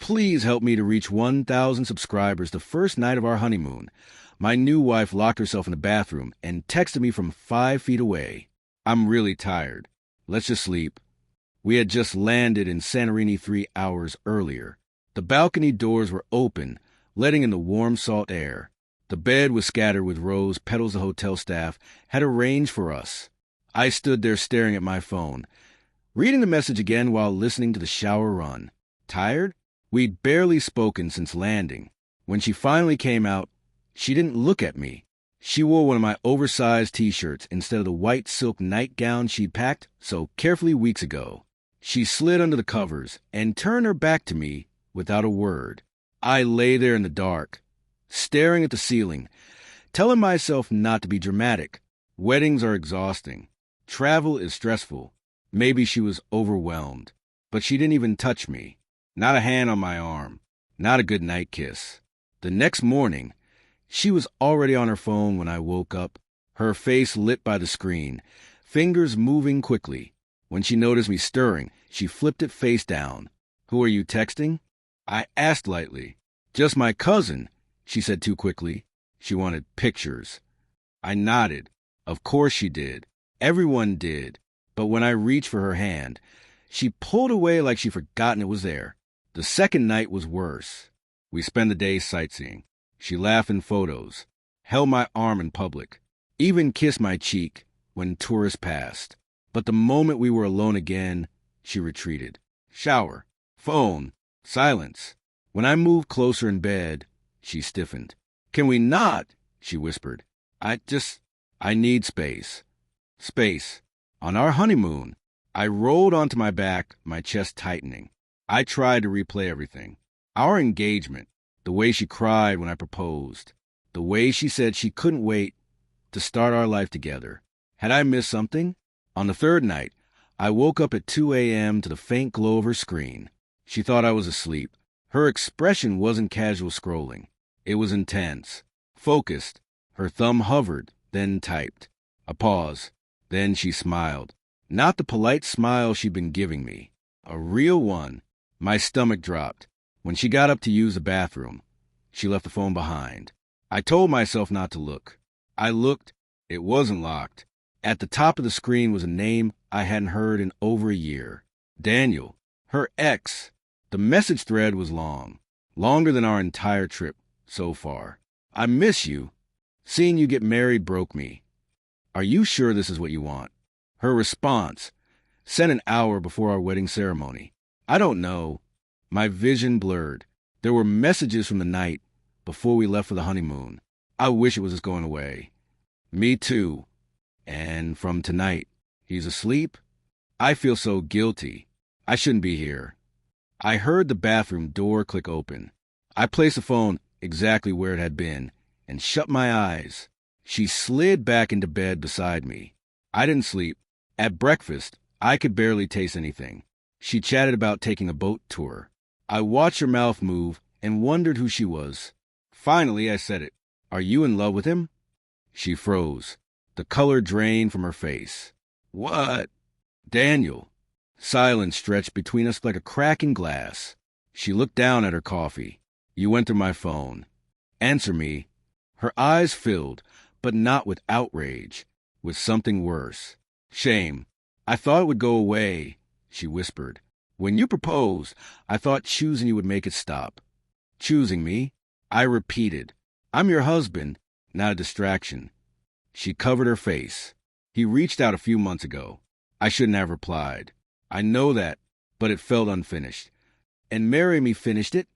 Please help me to reach 1,000 subscribers the first night of our honeymoon. My new wife locked herself in the bathroom and texted me from 5 feet away. I'm really tired. Let's just sleep. We had just landed in Santorini 3 hours earlier. The balcony doors were open, letting in the warm salt air. The bed was scattered with rose petals the hotel staff had arranged for us. I stood there staring at my phone, reading the message again while listening to the shower run. Tired? We'd barely spoken since landing. When she finally came out, she didn't look at me. She wore one of my oversized T-shirts instead of the white silk nightgown she'd packed so carefully weeks ago. She slid under the covers and turned her back to me without a word. I lay there in the dark, staring at the ceiling, telling myself not to be dramatic. Weddings are exhausting. Travel is stressful. Maybe she was overwhelmed, but she didn't even touch me. Not a hand on my arm. Not a good night kiss. The next morning, she was already on her phone when I woke up, her face lit by the screen, fingers moving quickly. When she noticed me stirring, she flipped it face down. "Who are you texting?" I asked lightly. "Just my cousin," she said too quickly. She wanted pictures. I nodded. Of course she did. Everyone did. But when I reached for her hand, she pulled away like she'd forgotten it was there. The second night was worse. We spent the day sightseeing. She laughed in photos, held my arm in public, even kissed my cheek when tourists passed. But the moment we were alone again, she retreated. Shower, phone, silence. When I moved closer in bed, she stiffened. "Can we not?" she whispered. I need space. Space. On our honeymoon, I rolled onto my back, my chest tightening. I tried to replay everything. Our engagement, the way she cried when I proposed, the way she said she couldn't wait to start our life together. Had I missed something? On the third night, I woke up at 2 a.m. to the faint glow of her screen. She thought I was asleep. Her expression wasn't casual scrolling. It was intense, focused. Her thumb hovered, then typed. A pause. Then she smiled. Not the polite smile she'd been giving me. A real one. My stomach dropped. When she got up to use the bathroom, she left the phone behind. I told myself not to look. I looked. It wasn't locked. At the top of the screen was a name I hadn't heard in over a year. Daniel. Her ex. The message thread was long. Longer than our entire trip so far. "I miss you. Seeing you get married broke me. Are you sure this is what you want?" Her response, sent an hour before our wedding ceremony. "I don't know." My vision blurred. There were messages from the night before we left for the honeymoon. I wish it was just going away. "Me too. And from tonight, he's asleep? I feel so guilty. I shouldn't be here." I heard the bathroom door click open. I placed the phone exactly where it had been and shut my eyes. She slid back into bed beside me. I didn't sleep. At breakfast, I could barely taste anything. She chatted about taking a boat tour. I watched her mouth move and wondered who she was. Finally, I said it. "Are you in love with him?" She froze. The color drained from her face. "What?" "Daniel." Silence stretched between us like a crack in glass. She looked down at her coffee. "You went through my phone. Answer me." Her eyes filled, but not with outrage, with something worse. "Shame. I thought it would go away," she whispered. "When you proposed, I thought choosing you would make it stop." "Choosing me?" I repeated. "I'm your husband, not a distraction." She covered her face. "He reached out a few months ago. I shouldn't have replied. I know that, but it felt unfinished. And marry me finished it?"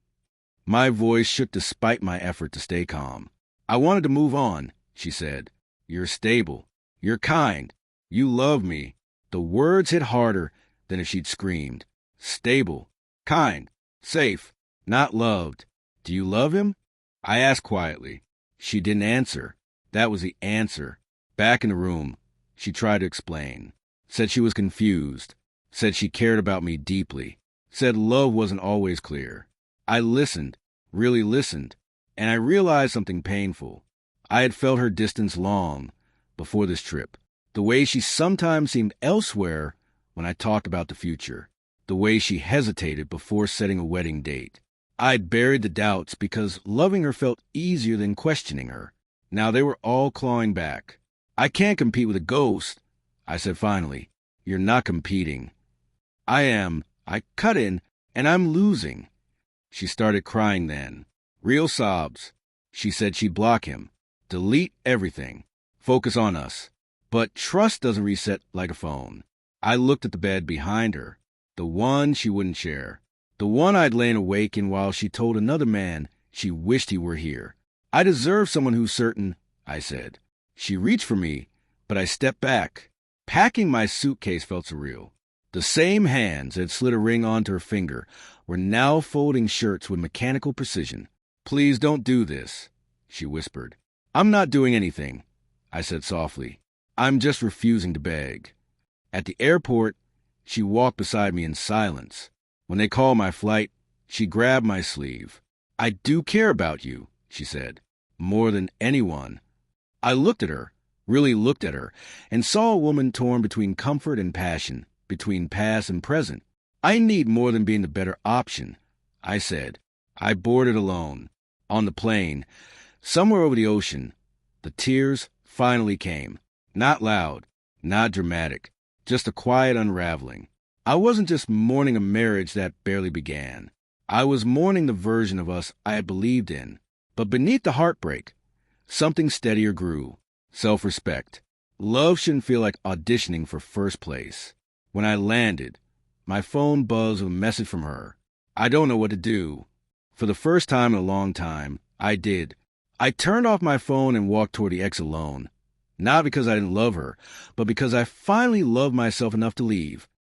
My voice shook despite my effort to stay calm. "I wanted to move on," she said. "You're stable. You're kind. You love me." The words hit harder than if she'd screamed. Stable, kind, safe, not loved. "Do you love him?" I asked quietly. She didn't answer. That was the answer. Back in the room, she tried to explain. Said she was confused. Said she cared about me deeply. Said love wasn't always clear. I listened, really listened, and I realized something painful. I had felt her distance long before this trip. The way she sometimes seemed elsewhere when I talked about the future. The way she hesitated before setting a wedding date. I'd buried the doubts because loving her felt easier than questioning her. Now they were all clawing back. I can't compete with a ghost, I said finally. You're not competing. I am. I cut in, and I'm losing. She started crying then. Real sobs. She said she'd block him. Delete everything. Focus on us. But trust doesn't reset like a phone. I looked at the bed behind her. The one she wouldn't share. The one I'd lain awake in while she told another man she wished he were here. I deserve someone who's certain, I said. She reached for me, but I stepped back. Packing my suitcase felt surreal. The same hands that slid a ring onto her finger were now folding shirts with mechanical precision. Please don't do this, she whispered. I'm not doing anything, I said softly. I'm just refusing to beg. At the airport, she walked beside me in silence. When they called my flight, she grabbed my sleeve. I do care about you, she said, more than anyone. I looked at her, really looked at her, and saw a woman torn between comfort and passion, between past and present. I need more than being the better option, I said. I boarded alone. On the plane, somewhere over the ocean, the tears finally came. Not loud, not dramatic, just a quiet unraveling. I wasn't just mourning a marriage that barely began. I was mourning the version of us I had believed in. But beneath the heartbreak, something steadier grew. Self-respect. Love shouldn't feel like auditioning for first place. When I landed, my phone buzzed with a message from her. I don't know what to do. For the first time in a long time, I did. I turned off my phone and walked toward the ex alone. Not because I didn't love her, but because I finally loved myself enough to leave.